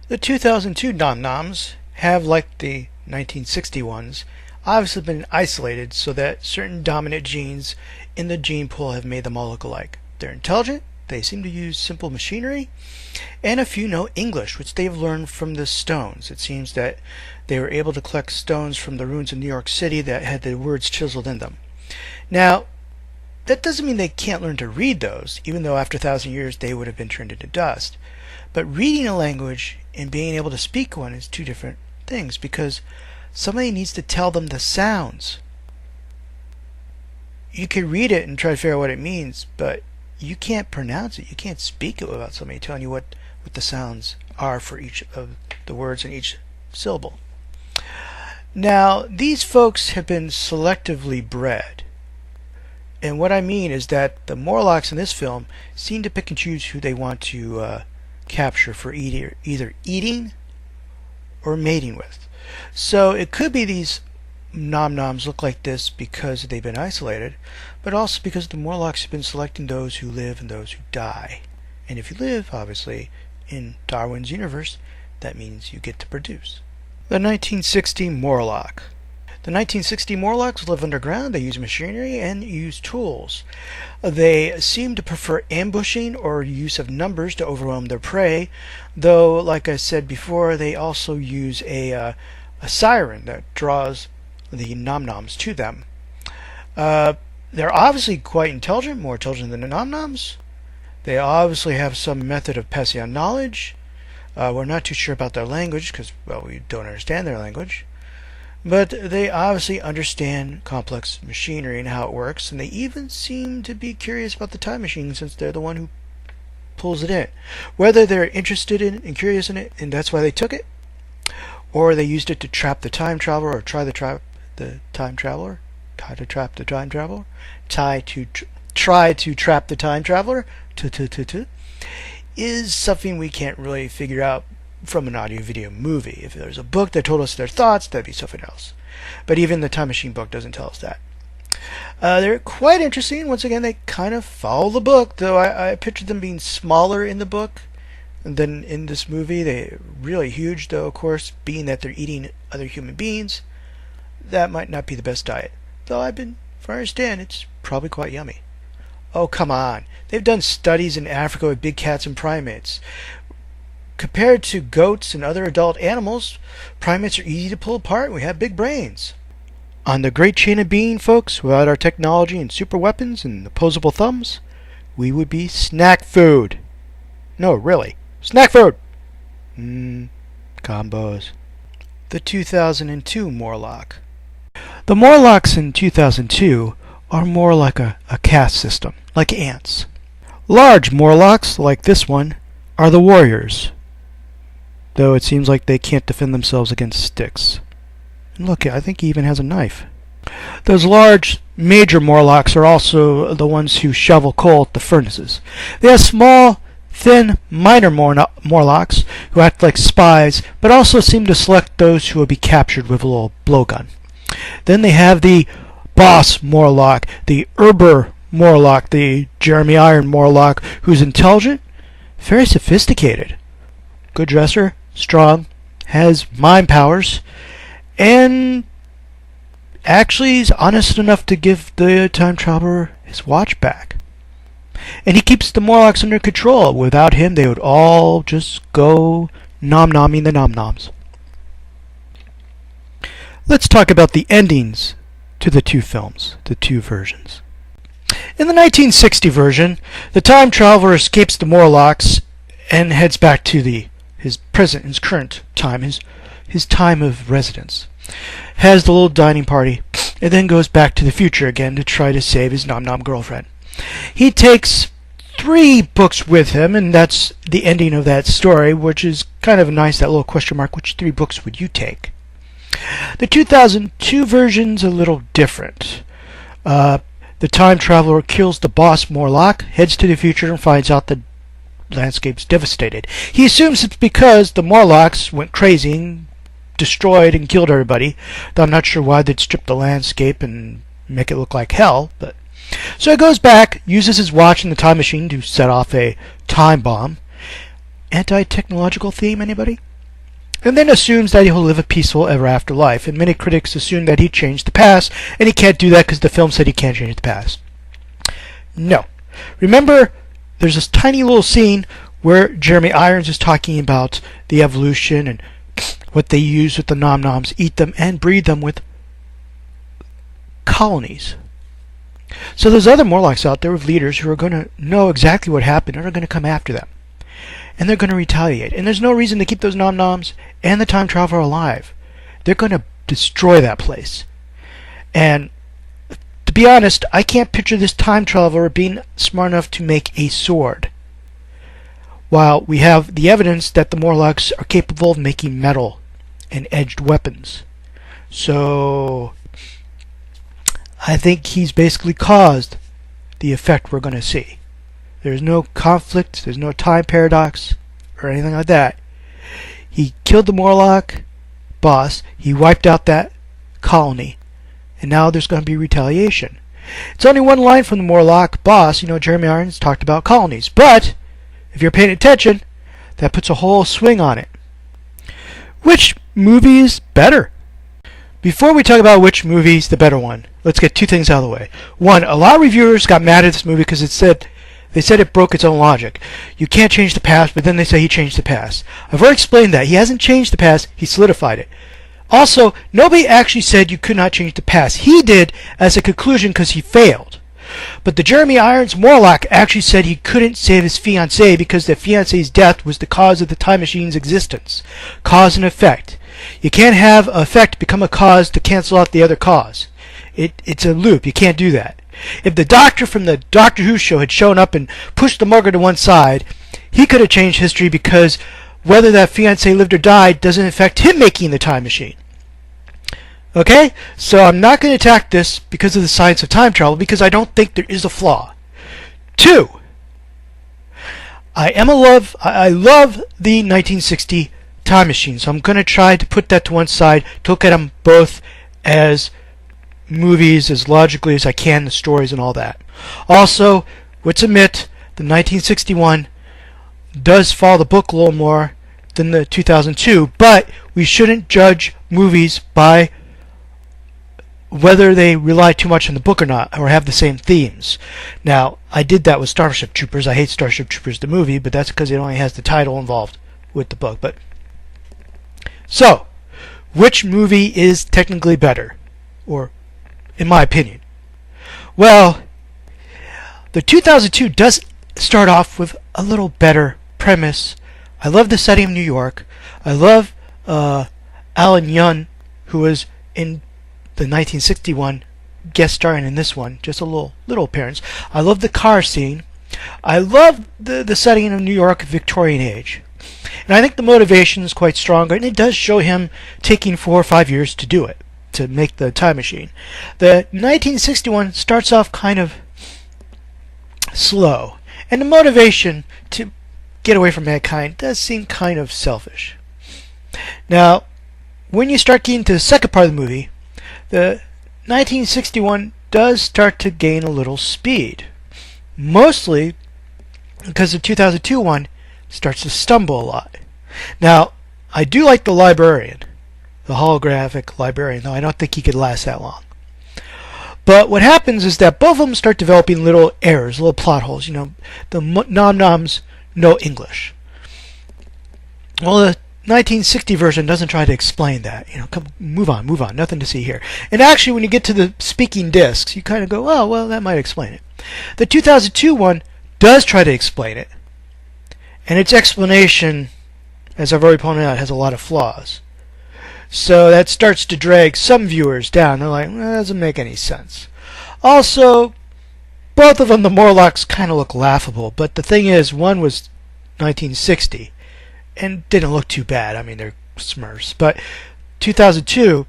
The 2002 Nom-Noms have, like the 1960 ones, obviously been isolated so that certain dominant genes in the gene pool have made them all look alike. They're intelligent, they seem to use simple machinery, and a few know English, which they've learned from the stones. It seems that they were able to collect stones from the ruins of New York City that had the words chiseled in them. Now, that doesn't mean they can't learn to read those, even though after 1,000 years they would have been turned into dust. But reading a language and being able to speak one is two different things, because somebody needs to tell them the sounds. You can read it and try to figure out what it means, but you can't pronounce it. You can't speak it without somebody telling you what the sounds are for each of the words in each syllable. Now, these folks have been selectively bred. And what I mean is that the Morlocks in this film seem to pick and choose who they want to capture for either eating or mating with. So it could be these Nom-Noms look like this because they've been isolated, but also because the Morlocks have been selecting those who live and those who die. And if you live, obviously, in Darwin's universe, that means you get to produce. The 1960 Morlock. The 1960 Morlocks live underground, they use machinery and use tools. They seem to prefer ambushing or use of numbers to overwhelm their prey, though, like I said before, they also use a siren that draws the Nom-Noms to them. They're obviously quite intelligent, more intelligent than the Nom-Noms. They obviously have some method of passing on knowledge. We're not too sure about their language because, well, we don't understand their language. But they obviously understand complex machinery and how it works, and they even seem to be curious about the time machine since they're the one who pulls it in. Whether they're interested in and curious in it, and that's why they took it, or they used it to trap the time traveler, or try to trap the time traveler, try to trap the time traveler, try to trap the time traveler, is something we can't really figure out from an audio-video movie. If there's a book that told us their thoughts, that'd be something else. But even the Time Machine book doesn't tell us that. They're quite interesting. Once again, they kind of follow the book, though I pictured them being smaller in the book than in this movie. They're really huge, though, of course, being that they're eating other human beings. That might not be the best diet. Though from what I understand, it's probably quite yummy. Oh, come on. They've done studies in Africa with big cats and primates. Compared to goats and other adult animals, primates are easy to pull apart and we have big brains. On the great chain of being, folks, without our technology and super weapons and opposable thumbs, we would be snack food. No, really. Snack food! Combos. The 2002 Morlock. The Morlocks in 2002 are more like a caste system, like ants. Large Morlocks, like this one, are the warriors, though it seems like they can't defend themselves against sticks. And look, I think he even has a knife. Those large, major Morlocks are also the ones who shovel coal at the furnaces. They have small, thin, minor Morlocks who act like spies, but also seem to select those who will be captured with a little blowgun. Then they have the boss Morlock, the Uber Morlock, the Jeremy Iron Morlock, who's intelligent, very sophisticated, good dresser, strong, has mind powers, and actually is honest enough to give the time traveler his watch back. And he keeps the Morlocks under control. Without him, they would all just go nom-nomming the Nom-Noms. Let's talk about the endings to the two films, the two versions. In the 1960 version, the time traveler escapes the Morlocks and heads back to his current time, his time of residence. Has the little dining party, and then goes back to the future again to try to save his Nom-Nom girlfriend. He takes 3 books with him, and that's the ending of that story, which is kind of nice, that little question mark, which 3 books would you take? The 2002 version's a little different. The time traveler kills the boss Morlock, heads to the future, and finds out the landscape's devastated. He assumes it's because the Morlocks went crazy and destroyed and killed everybody, though I'm not sure why they'd strip the landscape and make it look like hell. But so he goes back, uses his watch and the time machine to set off a time bomb. Anti-technological theme, anybody? and then assumes that he'll live a peaceful ever after life. And many critics assume that he changed the past, and he can't do that because the film said he can't change the past. No. Remember, there's this tiny little scene where Jeremy Irons is talking about the evolution and what they use with the nom-noms, eat them, and breed them with colonies. So there's other Morlocks out there with leaders who are going to know exactly what happened and are going to come after them. And they're going to retaliate. And there's no reason to keep those nom-noms and the time traveler alive. They're going to destroy that place. And to be honest, I can't picture this time traveler being smart enough to make a sword. While we have the evidence that the Morlocks are capable of making metal and edged weapons. So I think he's basically caused the effect we're going to see. There's no conflict, there's no time paradox, or anything like that. He killed the Morlock boss, he wiped out that colony, and now there's going to be retaliation. It's only one line from the Morlock boss. Jeremy Irons talked about colonies, but if you're paying attention, that puts a whole swing on it. Which movie is better? Before we talk about which movie is the better one, let's get two things out of the way. One, a lot of reviewers got mad at this movie because they said it broke its own logic. You can't change the past, but then they say he changed the past. I've already explained that. He hasn't changed the past, he solidified it. Also, nobody actually said you could not change the past. He did as a conclusion because he failed. But the Jeremy Irons Morlock actually said he couldn't save his fiancée because the fiancée's death was the cause of the time machine's existence. Cause and effect. You can't have an effect become a cause to cancel out the other cause. It's a loop. You can't do that. If the doctor from the Doctor Who show had shown up and pushed the Margaret to one side, he could have changed history because whether that fiancé lived or died doesn't affect him making the time machine. Okay? So I'm not going to attack this because of the science of time travel, because I don't think there is a flaw. Two, I love the 1960 time machine, so I'm going to try to put that to one side, to look at them both as movies as logically as I can, the stories and all that. Also, let's admit, the 1961 does follow the book a little more than the 2002, but we shouldn't judge movies by whether they rely too much on the book or not, or have the same themes. Now, I did that with Starship Troopers. I hate Starship Troopers the movie, but that's because it only has the title involved with the book. But so, which movie is technically better? Or, in my opinion? Well, the 2002 does start off with a little better premise. I love the setting of New York. I love Alan Young, who was in the 1961 guest starring in this one, just a little appearance. I love the car scene. I love the setting of New York Victorian age. And I think the motivation is quite stronger, and it does show him taking 4 or 5 years to do it, to make the time machine. The 1961 starts off kind of slow, and the motivation to get away from mankind does seem kind of selfish. Now, when you start getting to the second part of the movie, the 1961 does start to gain a little speed. Mostly because the 2002 one starts to stumble a lot. Now, I do like the librarian, the holographic librarian, though I don't think he could last that long. But what happens is that both of them start developing little errors, little plot holes. The nom-noms know English. Well, the 1960 version doesn't try to explain that. Come, move on, nothing to see here. And actually, when you get to the speaking discs, you kind of go, oh, well, that might explain it. The 2002 one does try to explain it, and its explanation, as I've already pointed out, has a lot of flaws. So that starts to drag some viewers down. They're like, that doesn't make any sense. Also, both of them, the Morlocks, kind of look laughable, but the thing is, one was 1960, and didn't look too bad. I mean, they're Smurfs. But 2002,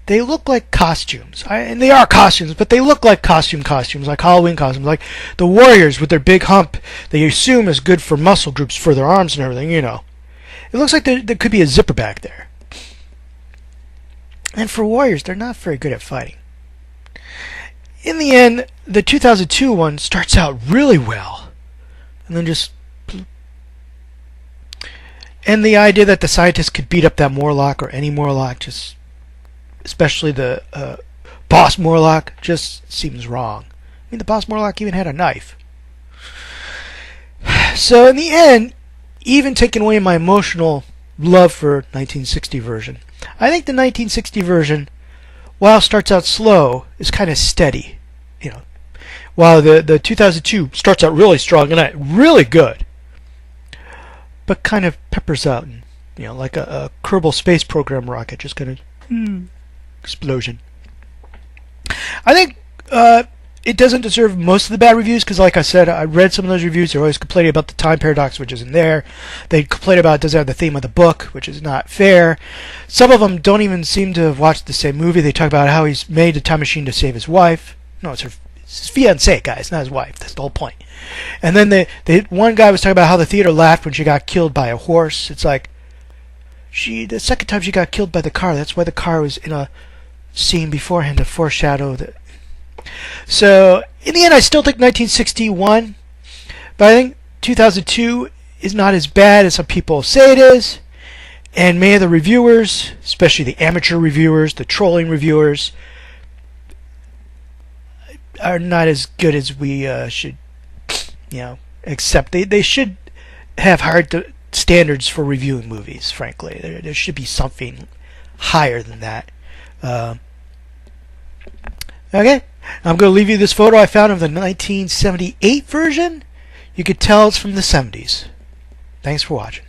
they look like costumes. And they are costumes, but they look like costumes, like Halloween costumes. Like the Warriors with their big hump, they assume is good for muscle groups for their arms and everything, It looks like there could be a zipper back there. And for Warriors, they're not very good at fighting. In the end, the 2002 one starts out really well, and then just... And the idea that the scientists could beat up that Morlock or any Morlock, just especially the boss Morlock, just seems wrong. I mean, the boss Morlock even had a knife. So in the end, even taking away my emotional love for 1960 version, I think the 1960 version, while starts out slow, is kind of steady. You know, while the 2002 starts out really strong and really good, but kind of peppers out, and like a Kerbal Space Program rocket, just kind of explosion. I think it doesn't deserve most of the bad reviews because, like I said, I read some of those reviews. They're always complaining about the time paradox, which isn't there. They complain about it doesn't have the theme of the book, which is not fair. Some of them don't even seem to have watched the same movie. They talk about how he's made a time machine to save his wife. No, it's his fiancée, guys, not his wife. That's the whole point. And then one guy was talking about how the theater laughed when she got killed by a horse. It's like the second time she got killed by the car. That's why the car was in a scene beforehand to foreshadow that. So in the end, I still think 1961, but I think 2002 is not as bad as some people say it is. And many of the reviewers, especially the amateur reviewers, the trolling reviewers, are not as good as we should, accept. They should have hard standards for reviewing movies. Frankly, there should be something higher than that. Okay, I'm going to leave you this photo I found of the 1978 version. You could tell it's from the 70s. Thanks for watching.